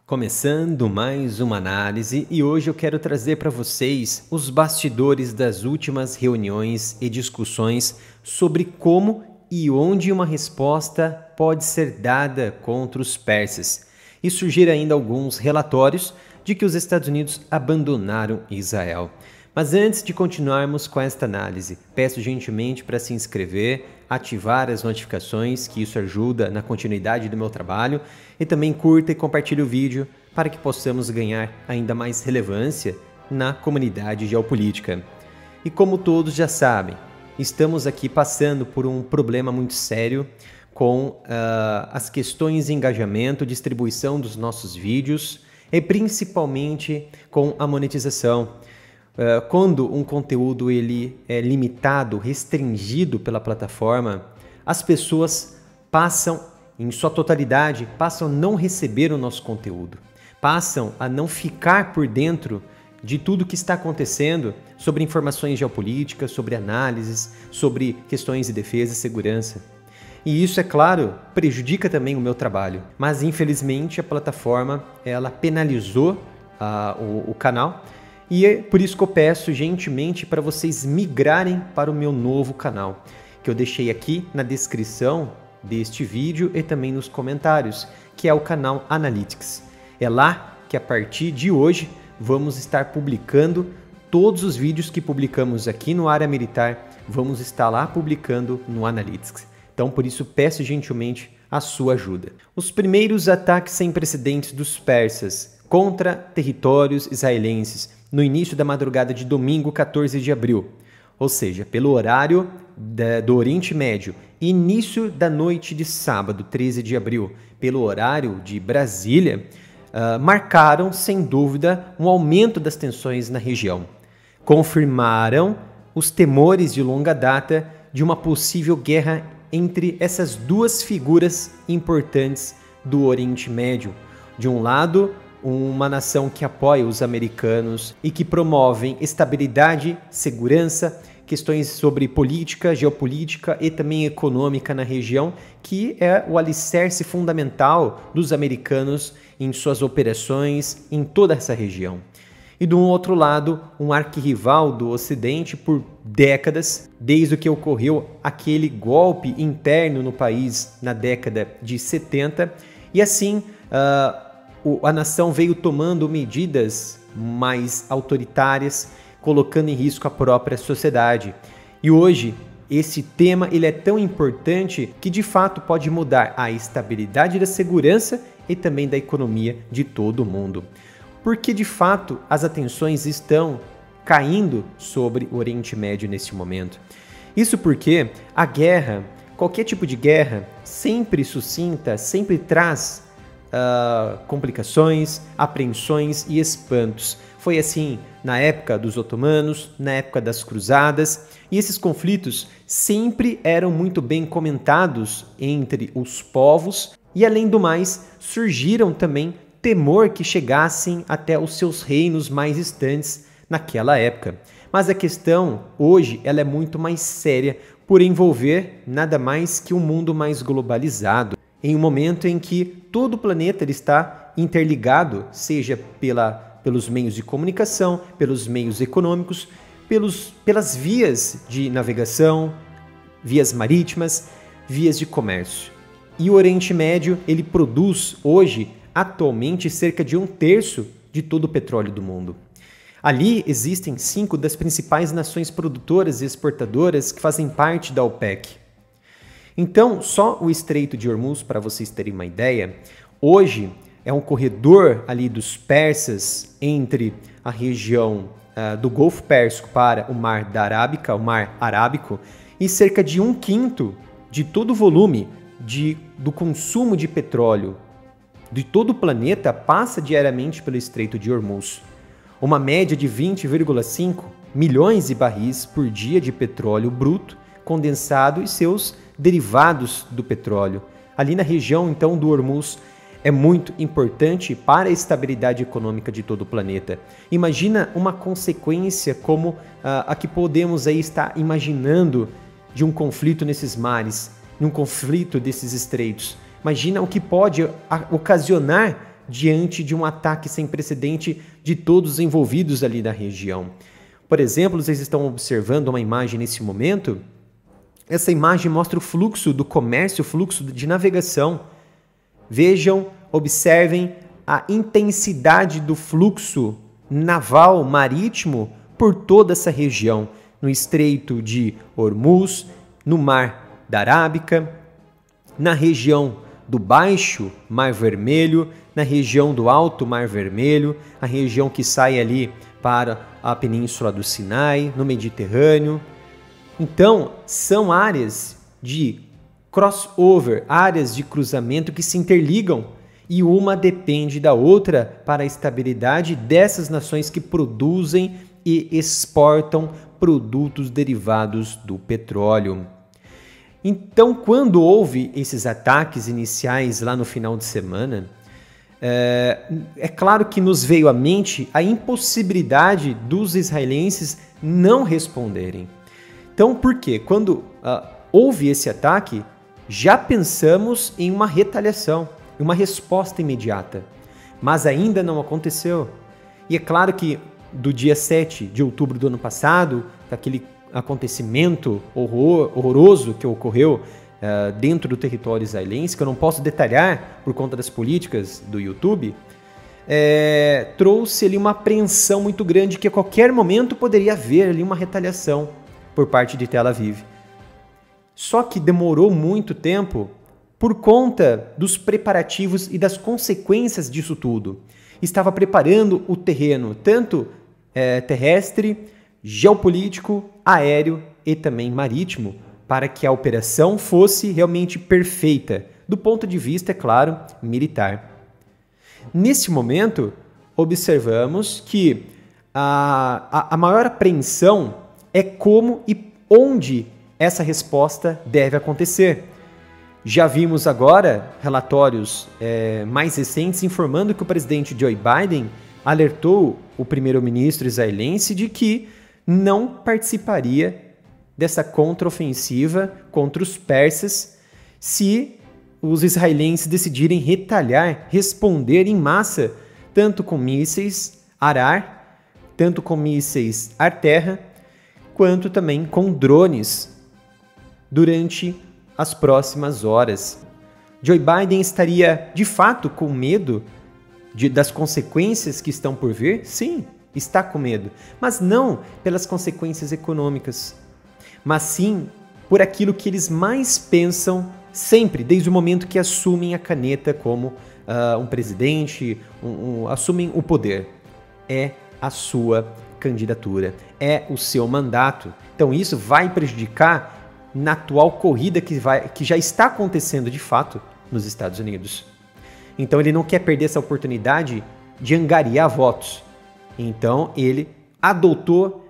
Começando mais uma análise e hoje eu quero trazer para vocês os bastidores das últimas reuniões e discussões sobre como e onde uma resposta pode ser dada contra os persas. E surgir ainda alguns relatórios de que os Estados Unidos abandonaram Israel. Mas antes de continuarmos com esta análise, peço gentilmente para se inscrever, ativar as notificações, que isso ajuda na continuidade do meu trabalho, e também curta e compartilhe o vídeo para que possamos ganhar ainda mais relevância na comunidade geopolítica. E como todos já sabem, estamos aqui passando por um problema muito sério com as questões de engajamento, distribuição dos nossos vídeos e principalmente com a monetização. Quando um conteúdo ele é limitado, restringido pela plataforma, as pessoas passam, em sua totalidade, passam a não receber o nosso conteúdo, passam a não ficar por dentro de tudo que está acontecendo sobre informações geopolíticas, sobre análises, sobre questões de defesa e segurança. E isso, é claro, prejudica também o meu trabalho, mas infelizmente a plataforma ela penalizou o canal. E é por isso que eu peço gentilmente para vocês migrarem para o meu novo canal, que eu deixei aqui na descrição deste vídeo e também nos comentários, que é o canal Analytics. É lá que a partir de hoje vamos estar publicando todos os vídeos que publicamos aqui no Área Militar, vamos estar lá publicando no Analytics. Então por isso peço gentilmente a sua ajuda. Os primeiros ataques sem precedentes dos persas contra territórios israelenses no início da madrugada de domingo, 14 de abril, ou seja, pelo horário do Oriente Médio, início da noite de sábado, 13 de abril, pelo horário de Brasília, marcaram, sem dúvida, um aumento das tensões na região. Confirmaram os temores de longa data de uma possível guerra entre essas duas figuras importantes do Oriente Médio. De um lado, uma nação que apoia os americanos e que promovem estabilidade, segurança, questões sobre política, geopolítica e também econômica na região, que é o alicerce fundamental dos americanos em suas operações em toda essa região. E do outro lado, um arquirrival do Ocidente por décadas, desde que ocorreu aquele golpe interno no país na década de 70, e assim a nação veio tomando medidas mais autoritárias, colocando em risco a própria sociedade. E hoje, esse tema ele é tão importante que de fato pode mudar a estabilidade da segurança e também da economia de todo o mundo. Porque de fato as atenções estão caindo sobre o Oriente Médio neste momento. Isso porque a guerra, qualquer tipo de guerra, sempre suscita, sempre traz complicações, apreensões e espantos. Foi assim na época dos otomanos, na época das cruzadas, e esses conflitos sempre eram muito bem comentados entre os povos e, além do mais, surgiram também temor que chegassem até os seus reinos mais distantes naquela época. Mas a questão hoje ela é muito mais séria por envolver nada mais que um mundo mais globalizado, em um momento em que todo o planeta ele está interligado, seja pelos meios de comunicação, pelos meios econômicos, pelas vias de navegação, vias marítimas, vias de comércio. E o Oriente Médio ele produz hoje, atualmente, cerca de 1/3 de todo o petróleo do mundo. Ali existem 5 das principais nações produtoras e exportadoras que fazem parte da OPEC. Então, só o Estreito de Hormuz, para vocês terem uma ideia, hoje é um corredor ali dos persas entre a região do Golfo Pérsico para o Mar da Arábica, o Mar Arábico, e cerca de 1/5 de todo o volume do consumo de petróleo de todo o planeta passa diariamente pelo Estreito de Hormuz. Uma média de 20,5 milhões de barris por dia de petróleo bruto, condensado e seus derivados do petróleo. Ali na região, então, do Hormuz é muito importante para a estabilidade econômica de todo o planeta. Imagina uma consequência como a que podemos aí estar imaginando de um conflito nesses mares, de um conflito desses estreitos. Imagina o que pode ocasionar diante de um ataque sem precedente de todos os envolvidos ali da região. Por exemplo, vocês estão observando uma imagem nesse momento. Essa imagem mostra o fluxo do comércio, o fluxo de navegação. Vejam, observem a intensidade do fluxo naval marítimo por toda essa região, no Estreito de Hormuz, no Mar da Arábica, na região do Baixo Mar Vermelho, na região do Alto Mar Vermelho, a região que sai ali para a Península do Sinai, no Mediterrâneo. Então, são áreas de crossover, áreas de cruzamento que se interligam e uma depende da outra para a estabilidade dessas nações que produzem e exportam produtos derivados do petróleo. Então, quando houve esses ataques iniciais lá no final de semana, é claro que nos veio à mente a impossibilidade dos israelenses não responderem. Então, por quê? Quando houve esse ataque, já pensamos em uma retaliação, em uma resposta imediata, mas ainda não aconteceu. E é claro que do dia 7 de outubro do ano passado, aquele acontecimento horroroso que ocorreu dentro do território israelense, que eu não posso detalhar por conta das políticas do YouTube, trouxe ali uma apreensão muito grande que a qualquer momento poderia haver ali uma retaliação por parte de Tel Aviv. Só que demorou muito tempo por conta dos preparativos e das consequências disso tudo. Estava preparando o terreno, tanto terrestre, geopolítico, aéreo e também marítimo, para que a operação fosse realmente perfeita, do ponto de vista, é claro, militar. Nesse momento, observamos que a maior apreensão é como e onde essa resposta deve acontecer. Já vimos agora relatórios mais recentes informando que o presidente Joe Biden alertou o primeiro-ministro israelense de que não participaria dessa contraofensiva contra os persas se os israelenses decidirem retaliar, responder em massa, tanto com mísseis ar-ar, tanto com mísseis ar-terra, quanto também com drones durante as próximas horas. Joe Biden estaria, de fato, com medo das consequências que estão por vir? Sim, está com medo, mas não pelas consequências econômicas, mas sim por aquilo que eles mais pensam sempre, desde o momento que assumem a caneta como um presidente, assumem o poder. É a sua candidatura, é o seu mandato. Então isso vai prejudicar na atual corrida que já está acontecendo de fato nos Estados Unidos. Então ele não quer perder essa oportunidade de angariar votos. Então ele adotou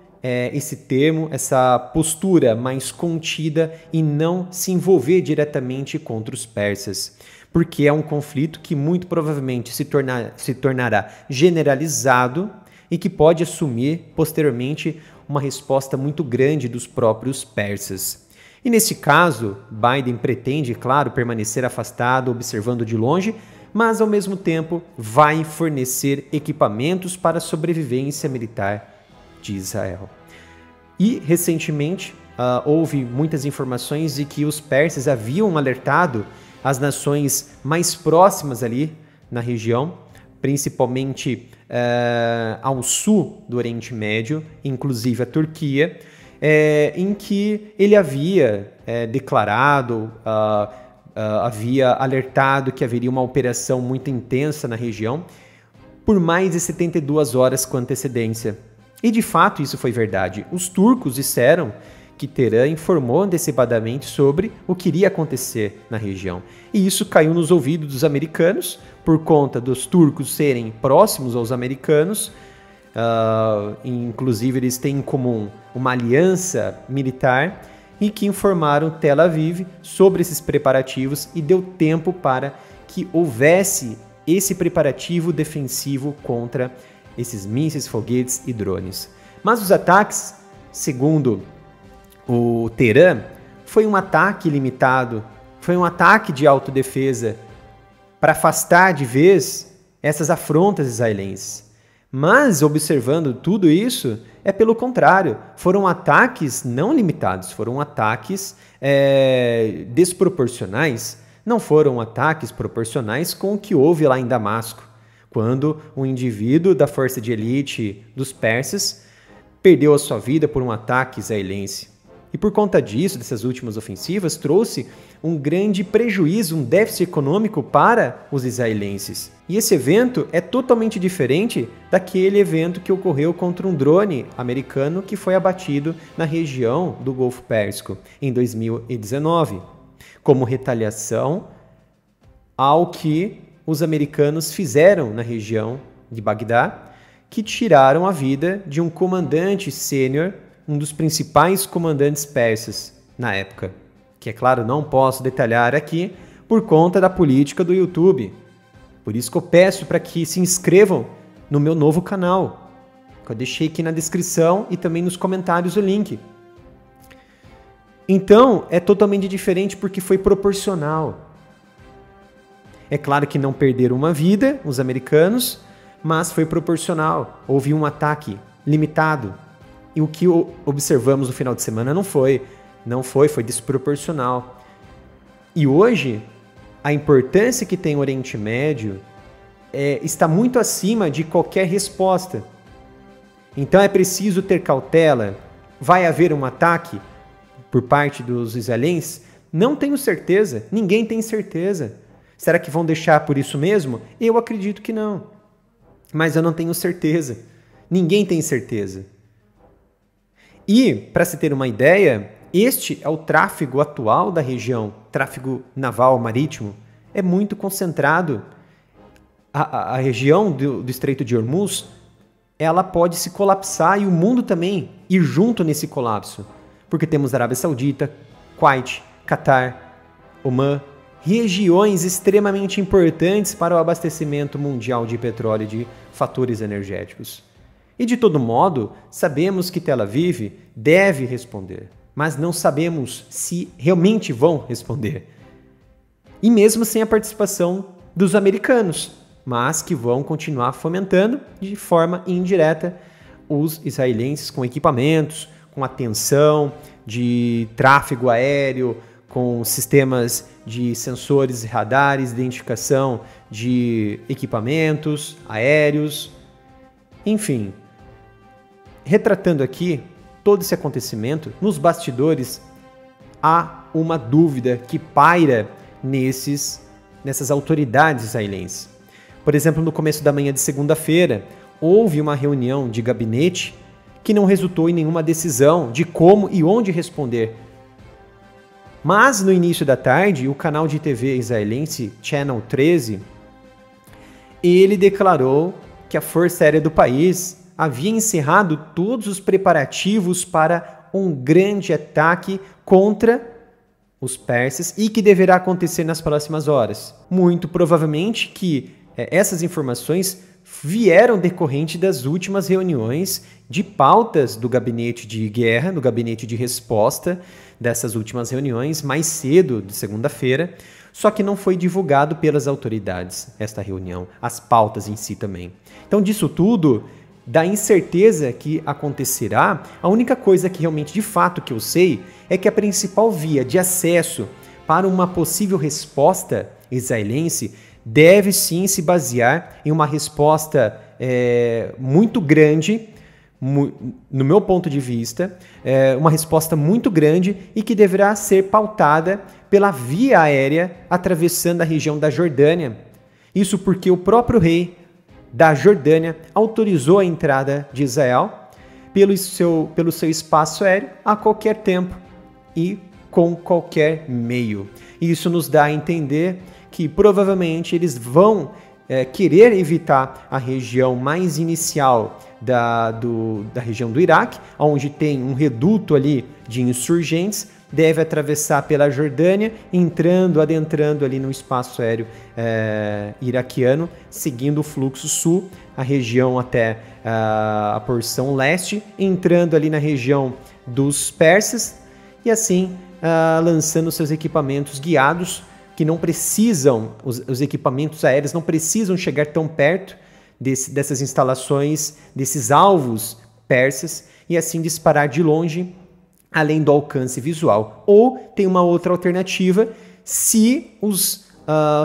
esse termo, essa postura mais contida e não se envolver diretamente contra os persas, porque é um conflito que muito provavelmente se tornará generalizado e que pode assumir posteriormente uma resposta muito grande dos próprios persas. E nesse caso, Biden pretende, claro, permanecer afastado, observando de longe, mas ao mesmo tempo vai fornecer equipamentos para a sobrevivência militar de Israel. E recentemente houve muitas informações de que os persas haviam alertado as nações mais próximas ali na região, principalmente ao sul do Oriente Médio, inclusive a Turquia, em que ele havia declarado, havia alertado que haveria uma operação muito intensa na região por mais de 72 horas com antecedência. E de fato isso foi verdade. Os turcos disseram que Teherã informou antecipadamente sobre o que iria acontecer na região. E isso caiu nos ouvidos dos americanos, por conta dos turcos serem próximos aos americanos. Inclusive eles têm em comum uma aliança militar, e que informaram Tel Aviv sobre esses preparativos e deu tempo para que houvesse esse preparativo defensivo contra esses mísseis, foguetes e drones. Mas os ataques, segundo o Teherã, foi um ataque limitado, foi um ataque de autodefesa para afastar de vez essas afrontas israelenses. Mas, observando tudo isso, é pelo contrário, foram ataques não limitados, foram ataques desproporcionais, não foram ataques proporcionais com o que houve lá em Damasco, quando um indivíduo da força de elite dos persas perdeu a sua vida por um ataque israelense. E por conta disso, dessas últimas ofensivas, trouxe um grande prejuízo, um déficit econômico para os israelenses. E esse evento é totalmente diferente daquele evento que ocorreu contra um drone americano que foi abatido na região do Golfo Pérsico em 2019, como retaliação ao que os americanos fizeram na região de Bagdá, que tiraram a vida de um comandante sênior, um dos principais comandantes persas na época, que, é claro, não posso detalhar aqui por conta da política do YouTube. Por isso que eu peço para que se inscrevam no meu novo canal, que eu deixei aqui na descrição e também nos comentários o link. Então, é totalmente diferente porque foi proporcional. É claro que não perderam uma vida, os americanos, mas foi proporcional. Houve um ataque limitado. E o que observamos no final de semana foi desproporcional. E hoje, a importância que tem o Oriente Médio está muito acima de qualquer resposta. Então é preciso ter cautela. Vai haver um ataque por parte dos israelenses? Não tenho certeza, ninguém tem certeza. Será que vão deixar por isso mesmo? Eu acredito que não. Mas eu não tenho certeza. Ninguém tem certeza. E, para se ter uma ideia, este é o tráfego atual da região, tráfego naval marítimo. É muito concentrado. A região do Estreito de Hormuz, ela pode se colapsar e o mundo também ir junto nesse colapso. Porque temos Arábia Saudita, Kuwait, Catar, Omã, regiões extremamente importantes para o abastecimento mundial de petróleo e de fatores energéticos. E de todo modo, sabemos que Tel Aviv deve responder, mas não sabemos se realmente vão responder. E mesmo sem a participação dos americanos, mas que vão continuar fomentando de forma indireta os israelenses com equipamentos, com atenção de tráfego aéreo, com sistemas de sensores e radares, identificação de equipamentos aéreos, enfim. Retratando aqui todo esse acontecimento, nos bastidores há uma dúvida que paira nessas autoridades israelenses. Por exemplo, no começo da manhã de segunda-feira, houve uma reunião de gabinete que não resultou em nenhuma decisão de como e onde responder. Mas no início da tarde, o canal de TV israelense Channel 13, ele declarou que a Força Aérea do país havia encerrado todos os preparativos para um grande ataque contra os persas e que deverá acontecer nas próximas horas. Muito provavelmente que essas informações vieram decorrente das últimas reuniões de pautas do gabinete de guerra, do gabinete de resposta dessas últimas reuniões, mais cedo de segunda-feira, só que não foi divulgado pelas autoridades esta reunião, as pautas em si também. Então, disso tudo, da incerteza que acontecerá, a única coisa que realmente, de fato, que eu sei é que a principal via de acesso para uma possível resposta israelense deve sim se basear em uma resposta muito grande, no meu ponto de vista, uma resposta muito grande e que deverá ser pautada pela via aérea atravessando a região da Jordânia. Isso porque o próprio rei da Jordânia autorizou a entrada de Israel pelo seu espaço aéreo a qualquer tempo e com qualquer meio. Isso nos dá a entender que provavelmente eles vão querer evitar a região mais inicial da região do Iraque, onde tem um reduto ali de insurgentes, deve atravessar pela Jordânia, adentrando ali no espaço aéreo iraquiano, seguindo o fluxo sul, a região até a porção leste, entrando ali na região dos persas e assim lançando seus equipamentos guiados que não precisam, os equipamentos aéreos não precisam chegar tão perto dessas instalações, desses alvos persas, e assim disparar de longe, além do alcance visual. Ou tem uma outra alternativa, se os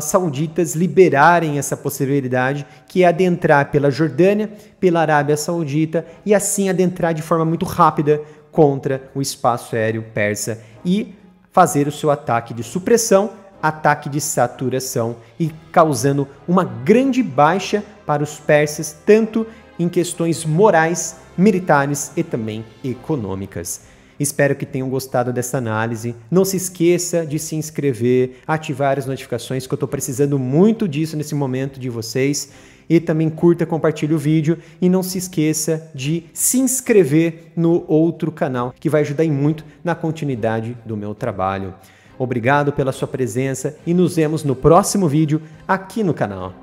sauditas liberarem essa possibilidade, que é adentrar pela Jordânia, pela Arábia Saudita, e assim adentrar de forma muito rápida contra o espaço aéreo persa e fazer o seu ataque de supressão, ataque de saturação, e causando uma grande baixa para os persas, tanto em questões morais, militares e também econômicas. Espero que tenham gostado dessa análise. Não se esqueça de se inscrever, ativar as notificações, que eu estou precisando muito disso nesse momento de vocês. E também curta, compartilhe o vídeo e não se esqueça de se inscrever no outro canal, que vai ajudar muito na continuidade do meu trabalho. Obrigado pela sua presença e nos vemos no próximo vídeo aqui no canal.